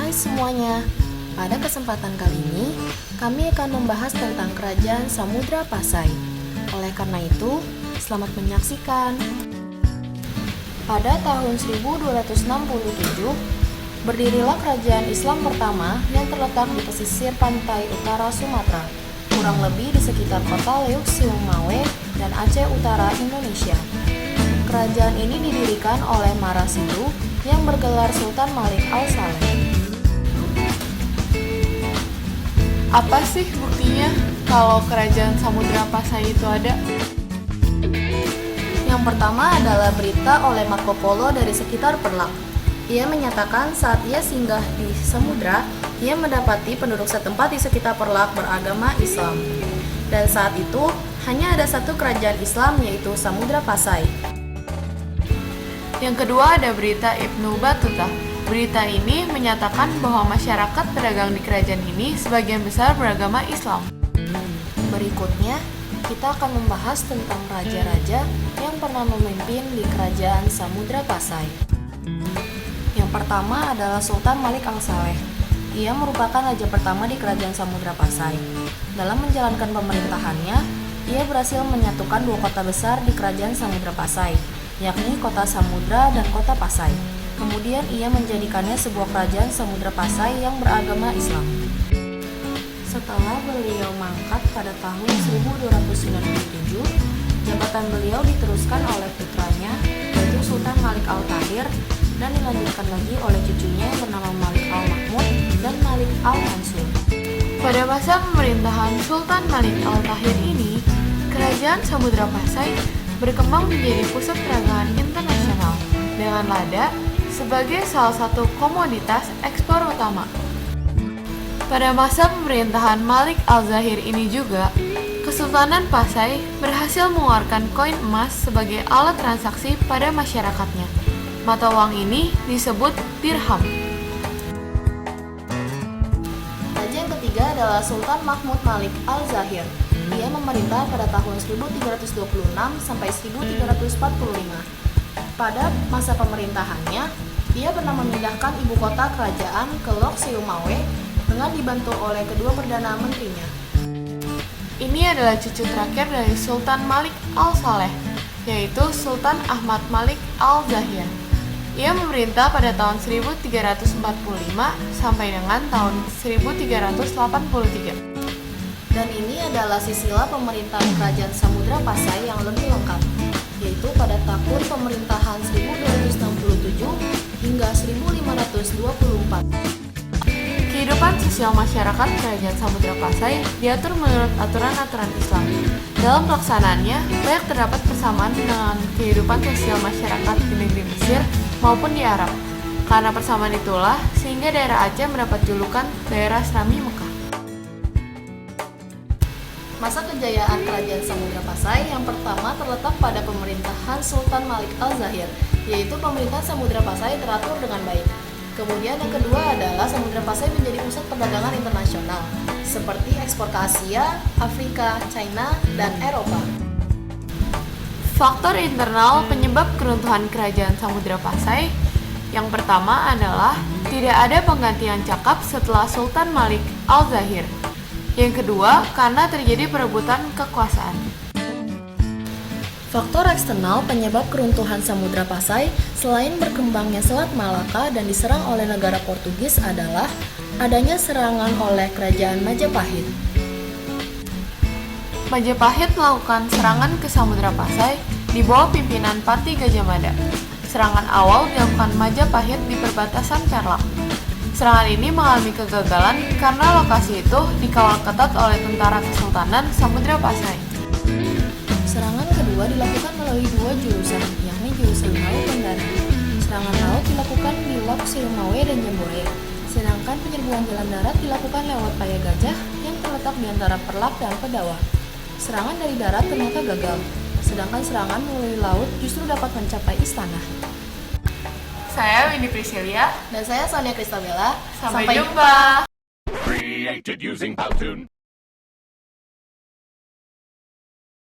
Hai semuanya, pada kesempatan kali ini kami akan membahas tentang Kerajaan Samudra Pasai. Oleh karena itu, selamat menyaksikan. Pada tahun 1267, berdirilah kerajaan Islam pertama yang terletak di pesisir pantai utara Sumatera, kurang lebih di sekitar kota Leuk Siumawe dan Aceh Utara, Indonesia. Kerajaan ini didirikan oleh Marasidu yang bergelar Sultan Malik Al-Saleh. Apa sih buktinya kalau kerajaan Samudra Pasai itu ada? Yang pertama adalah berita oleh Marco Polo dari sekitar Perlak. Ia menyatakan saat ia singgah di samudra, ia mendapati penduduk setempat di sekitar Perlak beragama Islam. Dan saat itu, hanya ada satu kerajaan Islam yaitu Samudra Pasai. Yang kedua ada berita Ibnu Battuta. Berita ini menyatakan bahwa masyarakat pedagang di kerajaan ini sebagian besar beragama Islam. Berikutnya, kita akan membahas tentang raja-raja yang pernah memimpin di kerajaan Samudra Pasai. Yang pertama adalah Sultan Malik Al-Saleh. Ia merupakan raja pertama di kerajaan Samudra Pasai. Dalam menjalankan pemerintahannya, ia berhasil menyatukan dua kota besar di kerajaan Samudra Pasai, yakni kota Samudra dan kota Pasai. Kemudian ia menjadikannya sebuah kerajaan Samudra Pasai yang beragama Islam. Setelah beliau mangkat pada tahun 1297, jabatan beliau diteruskan oleh putranya, yaitu Sultan Malik Al-Tahir, dan dilanjutkan lagi oleh cucunya yang bernama Malik Al-Mahmud dan Malik Al-Mansur. Pada masa pemerintahan Sultan Malik Al-Tahir ini, kerajaan Samudra Pasai berkembang menjadi pusat perdagangan internasional dengan lada sebagai salah satu komoditas ekspor utama. Pada masa pemerintahan Malik Al-Zahir ini juga, Kesultanan Pasai berhasil mengeluarkan koin emas sebagai alat transaksi pada masyarakatnya. Mata uang ini disebut dirham. Raja yang ketiga adalah Sultan Mahmud Malik Al-Zahir. Ia memerintah pada tahun 1326 sampai 1345. Pada masa pemerintahannya, dia pernah memindahkan ibu kota kerajaan ke Lok Siumawe dengan dibantu oleh kedua perdana menterinya. Ini adalah cucu terakhir dari Sultan Malik Al-Saleh, yaitu Sultan Ahmad Malik Al-Zahir. Ia memerintah pada tahun 1345 sampai dengan tahun 1383. Dan ini adalah silsilah pemerintahan kerajaan Samudra Pasai yang lebih lengkap, yaitu pada tahun pemerintahan 1267 hingga 1524. Kehidupan sosial masyarakat kerajaan Samudra Pasai diatur menurut aturan-aturan Islam. Dalam pelaksanaannya, banyak terdapat persamaan dengan kehidupan sosial masyarakat di negeri Mesir maupun di Arab. Karena persamaan itulah, sehingga daerah Aceh mendapat julukan daerah Serami Mekah. Masa kejayaan kerajaan Samudra Pasai yang pertama terletak pada pemerintahan Sultan Malik Al-Zahir, yaitu pemerintahan Samudra Pasai teratur dengan baik. Kemudian yang kedua adalah Samudra Pasai menjadi pusat perdagangan internasional, seperti ekspor ke Asia, Afrika, China, dan Eropa. Faktor internal penyebab keruntuhan kerajaan Samudra Pasai yang pertama adalah tidak ada penggantian cakap setelah Sultan Malik Al-Zahir. Yang kedua, karena terjadi perebutan kekuasaan. Faktor eksternal penyebab keruntuhan Samudra Pasai selain berkembangnya Selat Malaka dan diserang oleh negara Portugis adalah adanya serangan oleh kerajaan Majapahit. Majapahit melakukan serangan ke Samudra Pasai di bawah pimpinan Parti Gajah Mada. Serangan awal dilakukan Majapahit di perbatasan Perlak. Serangan ini mengalami kegagalan karena lokasi itu dikawal ketat oleh tentara Kesultanan Samudra Pasai. Serangan kedua dilakukan melalui dua jurusan, yakni jurusan laut dan darat. Serangan laut dilakukan di Lok Siumawe dan Jambore, sedangkan penyerbuan jalan darat dilakukan lewat Paya Gajah yang terletak di antara Perlak dan Pedawa. Serangan dari darat ternyata gagal, sedangkan serangan melalui laut justru dapat mencapai istana. Saya Windy Priscilia. Dan saya Sonia Kristabella. Sampai jumpa. Created using Powtoon.